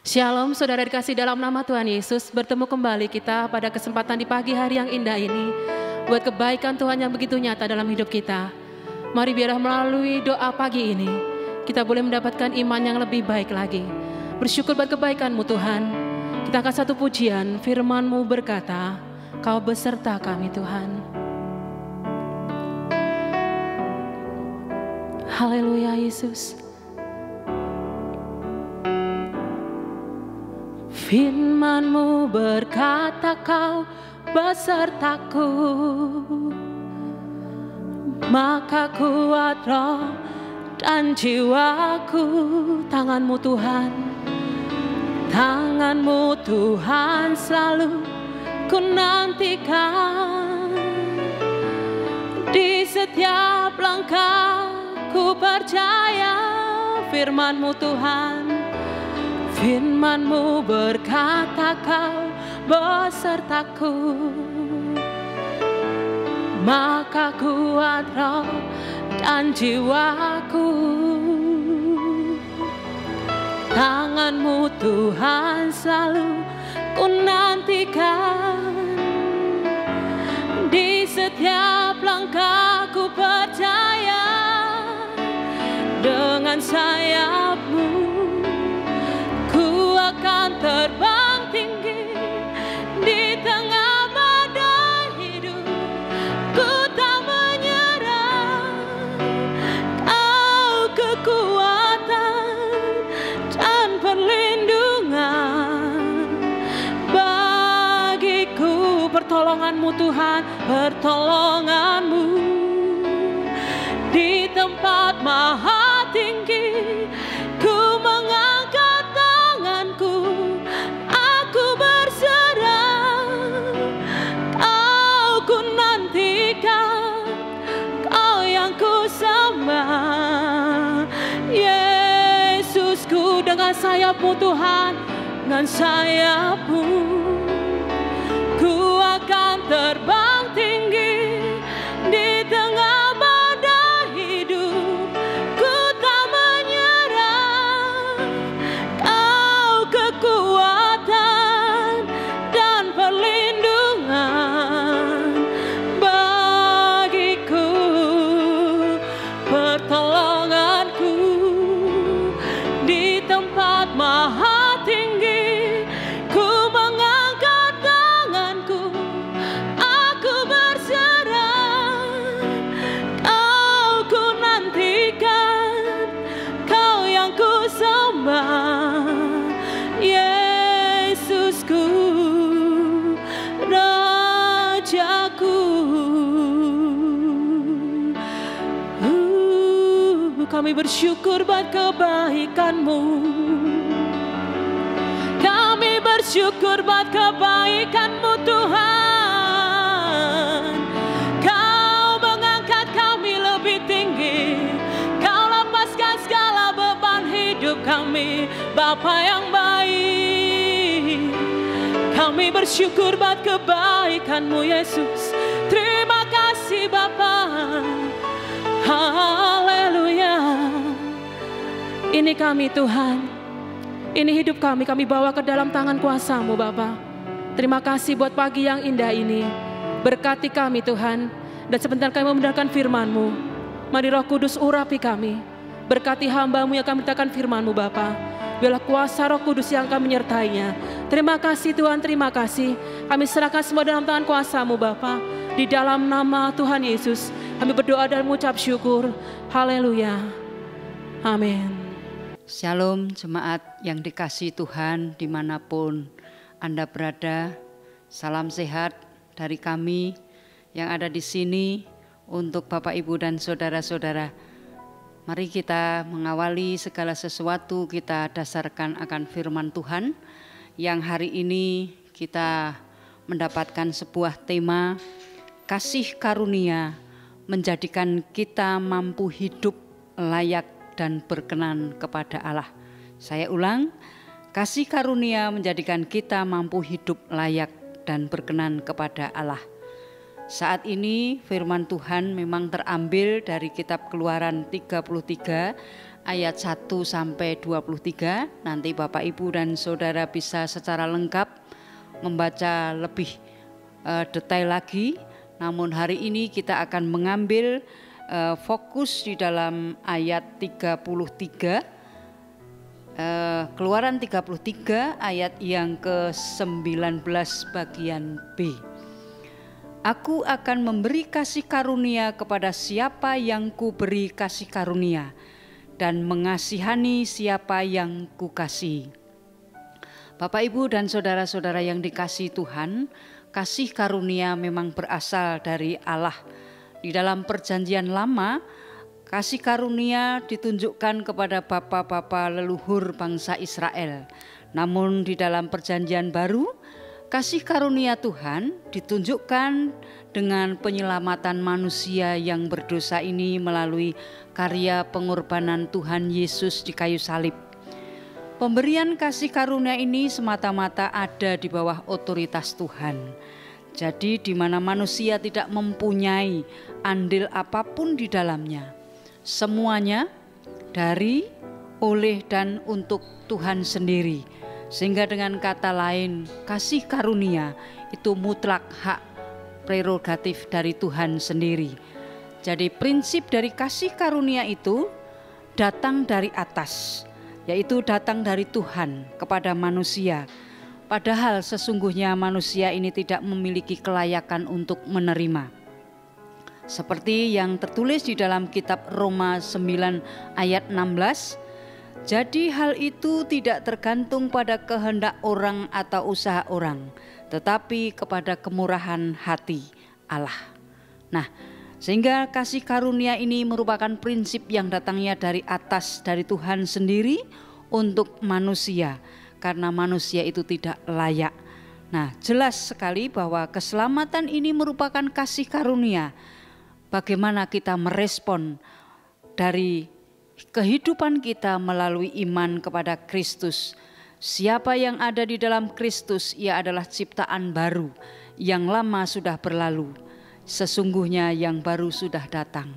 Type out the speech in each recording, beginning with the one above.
Shalom saudara dikasih dalam nama Tuhan Yesus. Bertemu kembali kita pada kesempatan di pagi hari yang indah ini, buat kebaikan Tuhan yang begitu nyata dalam hidup kita. Mari biarlah melalui doa pagi ini kita boleh mendapatkan iman yang lebih baik lagi. Bersyukur buat kebaikan-Mu Tuhan. Kita angkat satu pujian, firman-Mu berkata, Kau beserta kami Tuhan. Haleluya Yesus. Firman-Mu berkata Kau besertaku, maka kuat roh dan jiwaku. Tangan-Mu Tuhan, Tangan-Mu Tuhan selalu ku nantikan. Di setiap langkah ku percaya firman-Mu Tuhan. Firman-Mu berkata Kau besertaku, maka kuat roh dan jiwaku. Tangan-Mu Tuhan selalu ku nantikan. Di setiap langkah ku percaya, dengan sayap-Mu ku akan terbang tinggi. Di tengah badai hidup ku tak menyerah. Kau kekuatan dan perlindungan bagiku. Pertolongan-Mu Tuhan, pertolongan-Mu di tempat maha tinggi. Ku mengangkat tanganku, aku berserah. Kau ku nantikan, Kau yang ku sembah. Yesusku, dengan sayap-Mu Tuhan, dengan sayap-Mu ku akan terbang tinggi. Di tengah badai hidup ku tak menyerah. Kau kekuatan dan perlindungan bagiku. Pertolonganku di tempat maha tinggi. Ku mengangkat tanganku, aku berserah. Kau ku nantikan, Kau yang ku sembah. Yesusku, Rajaku. Kami bersyukur buat kebaikan-Mu. Kami bersyukur buat kebaikan-Mu Tuhan. Kau mengangkat kami lebih tinggi. Kau lepaskan segala beban hidup kami, Bapa yang baik. Kami bersyukur buat kebaikan-Mu Yesus. Terima kasih Bapa. Haleluya. Ini kami Tuhan, ini hidup kami bawa ke dalam tangan kuasa-Mu Bapa. Terima kasih buat pagi yang indah ini. Berkati kami Tuhan, dan sebentar kami mendengarkan firman-Mu. Mari Roh Kudus urapi kami. Berkati hamba-Mu yang akan menceritakan firman-Mu Bapa. Biarlah kuasa Roh Kudus yang akan menyertainya. Terima kasih Tuhan, terima kasih. Kami serahkan semua dalam tangan kuasa-Mu Bapa. Di dalam nama Tuhan Yesus kami berdoa dan mengucap syukur. Haleluya. Amin. Shalom jemaat yang dikasihi Tuhan dimanapun Anda berada. Salam sehat dari kami yang ada di sini untuk Bapak Ibu dan saudara-saudara. Mari kita mengawali segala sesuatu kita dasarkan akan firman Tuhan. Yang hari ini kita mendapatkan sebuah tema, kasih karunia menjadikan kita mampu hidup layak dan berkenan kepada Allah. Saya ulang, kasih karunia menjadikan kita mampu hidup layak dan berkenan kepada Allah. Saat ini firman Tuhan memang terambil dari kitab Keluaran 33 ayat 1 sampai 23. Nanti Bapak Ibu dan Saudara bisa secara lengkap membaca lebih detail lagi. Namun hari ini kita akan mengambil fokus di dalam ayat 33, Keluaran 33 ayat yang ke-19 bagian B. Aku akan memberi kasih karunia kepada siapa yang kuberi kasih karunia, dan mengasihani siapa yang kukasihi. Bapak, Ibu, dan saudara-saudara yang dikasihi Tuhan, kasih karunia memang berasal dari Allah. Di dalam Perjanjian Lama, kasih karunia ditunjukkan kepada bapa-bapa leluhur bangsa Israel. Namun di dalam Perjanjian Baru, kasih karunia Tuhan ditunjukkan dengan penyelamatan manusia yang berdosa ini melalui karya pengorbanan Tuhan Yesus di kayu salib. Pemberian kasih karunia ini semata-mata ada di bawah otoritas Tuhan. Jadi di mana manusia tidak mempunyai andil apapun di dalamnya. Semuanya dari, oleh, dan untuk Tuhan sendiri. Sehingga dengan kata lain, kasih karunia itu mutlak hak prerogatif dari Tuhan sendiri. Jadi prinsip dari kasih karunia itu datang dari atas, yaitu datang dari Tuhan kepada manusia. Padahal sesungguhnya manusia ini tidak memiliki kelayakan untuk menerima. Seperti yang tertulis di dalam kitab Roma 9 ayat 16. Jadi hal itu tidak tergantung pada kehendak orang atau usaha orang, tetapi kepada kemurahan hati Allah. Nah, sehingga kasih karunia ini merupakan prinsip yang datangnya dari atas, dari Tuhan sendiri untuk manusia, karena manusia itu tidak layak. Nah, jelas sekali bahwa keselamatan ini merupakan kasih karunia. Bagaimana kita merespon dari kehidupan kita melalui iman kepada Kristus. Siapa yang ada di dalam Kristus, ia adalah ciptaan baru. Yang lama sudah berlalu, sesungguhnya yang baru sudah datang.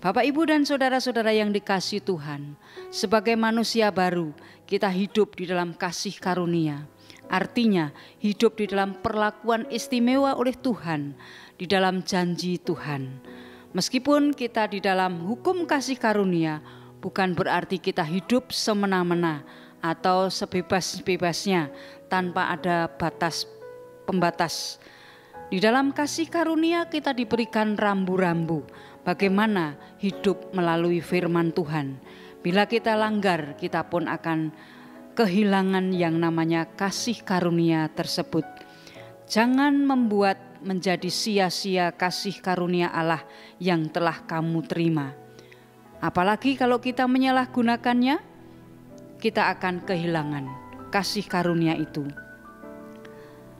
Bapak, Ibu, dan saudara-saudara yang dikasihi Tuhan, sebagai manusia baru, kita hidup di dalam kasih karunia. Artinya hidup di dalam perlakuan istimewa oleh Tuhan, di dalam janji Tuhan. Meskipun kita di dalam hukum kasih karunia, bukan berarti kita hidup semena-mena atau sebebas-bebasnya tanpa ada batas pembatas. Di dalam kasih karunia kita diberikan rambu-rambu bagaimana hidup melalui firman Tuhan. Bila kita langgar, kita pun akan kehilangan yang namanya kasih karunia tersebut. Jangan membuat menjadi sia-sia kasih karunia Allah yang telah kamu terima. Apalagi kalau kita menyalahgunakannya, kita akan kehilangan kasih karunia itu.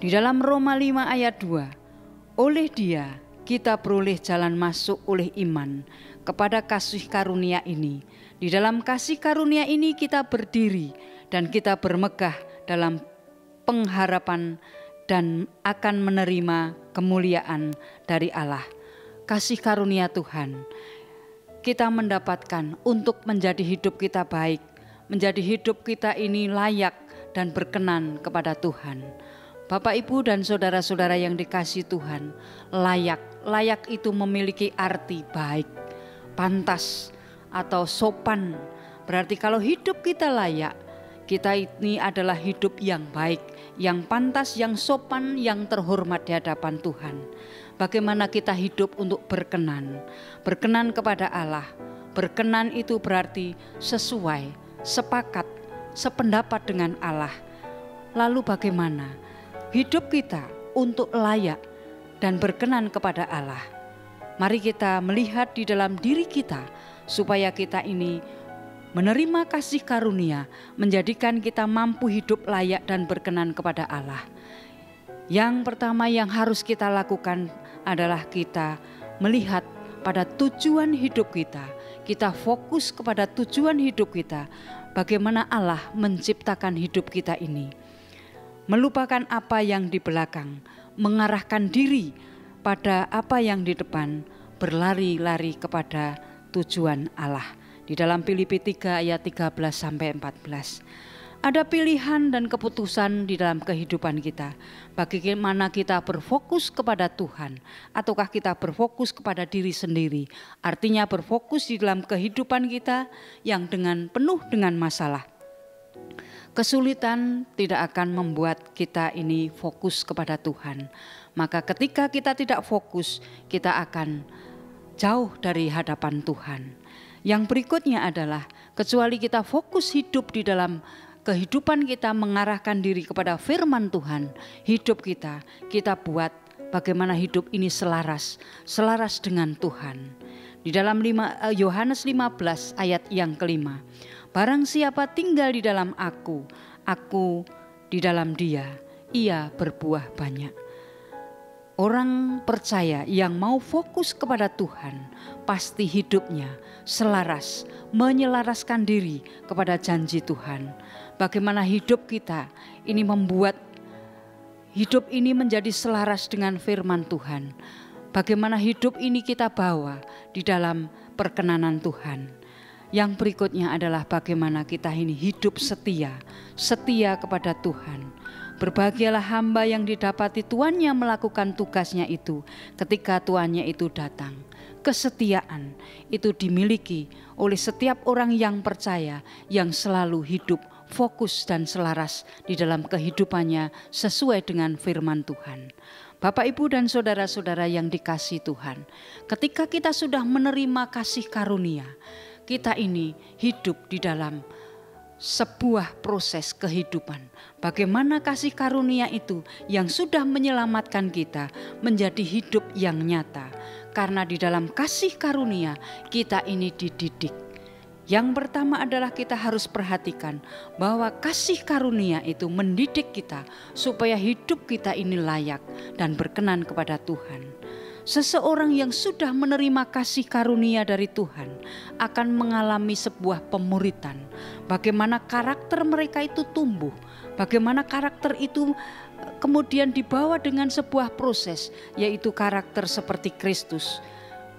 Di dalam Roma 5 ayat 2, oleh Dia kita beroleh jalan masuk oleh iman kepada kasih karunia ini. Di dalam kasih karunia ini kita berdiri dan kita bermegah dalam pengharapan dan akan menerima kemuliaan dari Allah. Kasih karunia Tuhan kita mendapatkan untuk menjadi hidup kita baik, menjadi hidup kita ini layak dan berkenan kepada Tuhan. Bapak, Ibu, dan saudara-saudara yang dikasihi Tuhan, layak itu memiliki arti baik, pantas atau sopan. Berarti kalau hidup kita layak, kita ini adalah hidup yang baik, yang pantas, yang sopan, yang terhormat di hadapan Tuhan. Bagaimana kita hidup untuk berkenan kepada Allah. Berkenan itu berarti sesuai, sepakat, sependapat dengan Allah. Lalu bagaimana hidup kita untuk layak dan berkenan kepada Allah? Mari kita melihat di dalam diri kita supaya kita ini menerima kasih karunia, menjadikan kita mampu hidup layak dan berkenan kepada Allah. Yang pertama yang harus kita lakukan adalah kita melihat pada tujuan hidup kita. Kita fokus kepada tujuan hidup kita. Bagaimana Allah menciptakan hidup kita ini. Melupakan apa yang di belakang, mengarahkan diri pada apa yang di depan, berlari-lari kepada tujuan Allah, Di dalam Filipi 3 ayat 13-14. Ada pilihan dan keputusan di dalam kehidupan kita. Bagaimana kita berfokus kepada Tuhan ataukah kita berfokus kepada diri sendiri. Artinya berfokus di dalam kehidupan kita yang penuh dengan masalah. Kesulitan tidak akan membuat kita ini fokus kepada Tuhan. Maka ketika kita tidak fokus, kita akan jauh dari hadapan Tuhan. Yang berikutnya adalah kecuali kita fokus hidup di dalam kehidupan kita mengarahkan diri kepada firman Tuhan, hidup kita buat bagaimana hidup ini selaras dengan Tuhan. Di dalam Yohanes 15 ayat yang kelima, barang siapa tinggal di dalam aku di dalam dia, ia berbuah banyak. Orang percaya yang mau fokus kepada Tuhan pasti hidupnya selaras, menyelaraskan diri kepada janji Tuhan. Bagaimana hidup kita ini membuat hidup ini menjadi selaras dengan firman Tuhan. Bagaimana hidup ini kita bawa di dalam perkenanan Tuhan. Yang berikutnya adalah bagaimana kita ini hidup setia kepada Tuhan. Berbahagialah hamba yang didapati tuannya melakukan tugasnya itu ketika tuannya itu datang. Kesetiaan itu dimiliki oleh setiap orang yang percaya, yang selalu hidup fokus dan selaras di dalam kehidupannya sesuai dengan firman Tuhan. Bapak, Ibu, dan saudara-saudara yang dikasihi Tuhan, ketika kita sudah menerima kasih karunia, kita ini hidup di dalam sebuah proses kehidupan. Bagaimana kasih karunia itu yang sudah menyelamatkan kita menjadi hidup yang nyata. Karena di dalam kasih karunia kita ini dididik. Yang pertama adalah kita harus perhatikan bahwa kasih karunia itu mendidik kita supaya hidup kita ini layak dan berkenan kepada Tuhan. Seseorang yang sudah menerima kasih karunia dari Tuhan akan mengalami sebuah pemuritan. Bagaimana karakter mereka itu tumbuh, bagaimana karakter itu kemudian dibawa dengan sebuah proses, yaitu karakter seperti Kristus.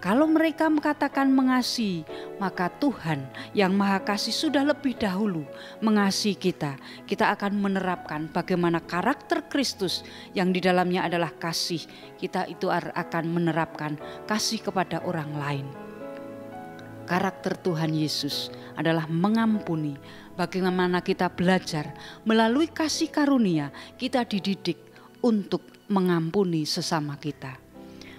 Kalau mereka mengatakan mengasihi, maka Tuhan yang Maha Kasih sudah lebih dahulu mengasihi kita. Kita akan menerapkan bagaimana karakter Kristus yang di dalamnya adalah kasih. Kita itu akan menerapkan kasih kepada orang lain. Karakter Tuhan Yesus adalah mengampuni. Bagaimana kita belajar melalui kasih karunia, kita dididik untuk mengampuni sesama kita.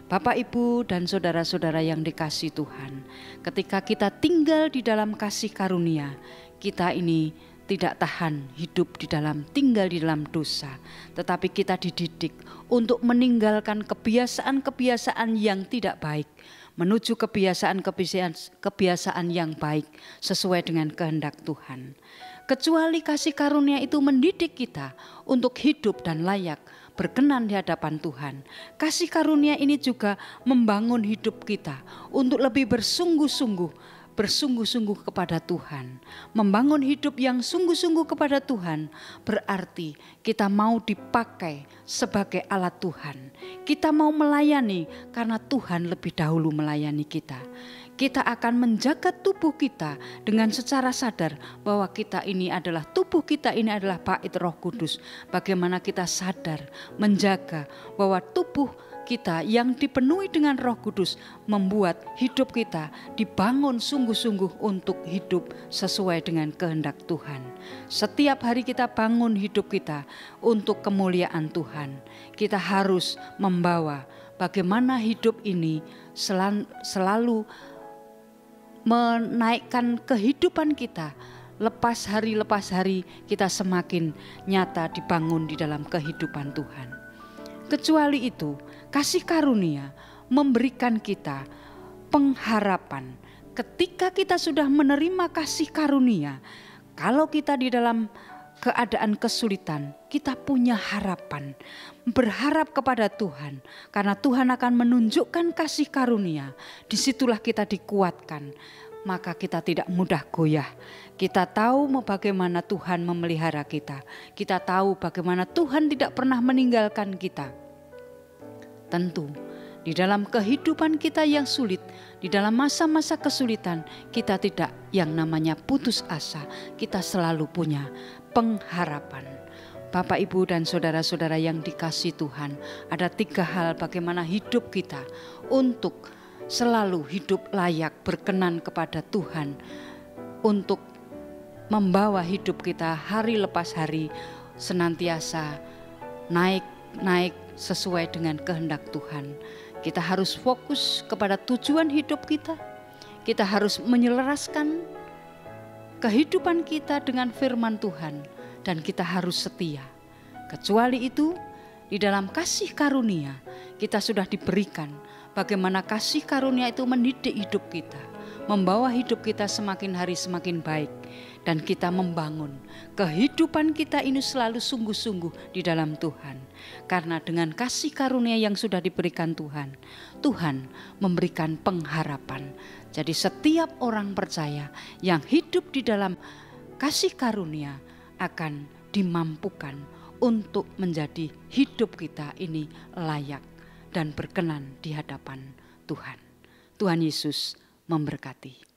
Bapak, Ibu, dan saudara-saudara yang dikasihi Tuhan, ketika kita tinggal di dalam kasih karunia, kita ini tidak tahan hidup tinggal di dalam dosa, tetapi kita dididik untuk meninggalkan kebiasaan-kebiasaan yang tidak baik, menuju kebiasaan yang baik sesuai dengan kehendak Tuhan. Kecuali kasih karunia itu mendidik kita untuk hidup dan layak berkenan di hadapan Tuhan. Kasih karunia ini juga membangun hidup kita untuk lebih bersungguh-sungguh kepada Tuhan. Membangun hidup yang sungguh-sungguh kepada Tuhan berarti kita mau dipakai sebagai alat Tuhan. Kita mau melayani karena Tuhan lebih dahulu melayani kita. Kita akan menjaga tubuh kita dengan secara sadar bahwa tubuh kita ini adalah bait Roh Kudus. Bagaimana kita sadar menjaga bahwa tubuh kita yang dipenuhi dengan Roh Kudus membuat hidup kita dibangun sungguh-sungguh untuk hidup sesuai dengan kehendak Tuhan. Setiap hari kita bangun hidup kita untuk kemuliaan Tuhan. Kita harus membawa bagaimana hidup ini selalu menaikkan kehidupan kita. Lepas hari kita semakin nyata dibangun di dalam kehidupan Tuhan. Kecuali itu, kasih karunia memberikan kita pengharapan. Ketika kita sudah menerima kasih karunia, kalau kita di dalam keadaan kesulitan, kita punya harapan, berharap kepada Tuhan, karena Tuhan akan menunjukkan kasih karunia. Disitulah kita dikuatkan, maka kita tidak mudah goyah. Kita tahu bagaimana Tuhan memelihara kita. Kita tahu bagaimana Tuhan tidak pernah meninggalkan kita. Tentu di dalam kehidupan kita yang sulit, di Di dalam masa-masa kesulitan kita tidak yang namanya putus asa, kita selalu punya pengharapan. Bapak, Ibu, dan saudara-saudara yang dikasihi Tuhan, ada 3 hal bagaimana hidup kita untuk selalu hidup layak, berkenan kepada Tuhan, untuk membawa hidup kita hari lepas hari senantiasa naik sesuai dengan kehendak Tuhan. Kita harus fokus kepada tujuan hidup kita. Kita harus menyelaraskan kehidupan kita dengan firman Tuhan, dan kita harus setia. Kecuali itu, di dalam kasih karunia kita sudah diberikan bagaimana kasih karunia itu mendidik hidup kita, membawa hidup kita semakin hari semakin baik, dan kita membangun kehidupan kita ini selalu sungguh-sungguh di dalam Tuhan. Karena dengan kasih karunia yang sudah diberikan Tuhan, Tuhan memberikan pengharapan. Jadi setiap orang percaya yang hidup di dalam kasih karunia akan dimampukan untuk menjadi hidup kita ini layak dan berkenan di hadapan Tuhan. Tuhan Yesus memberkati.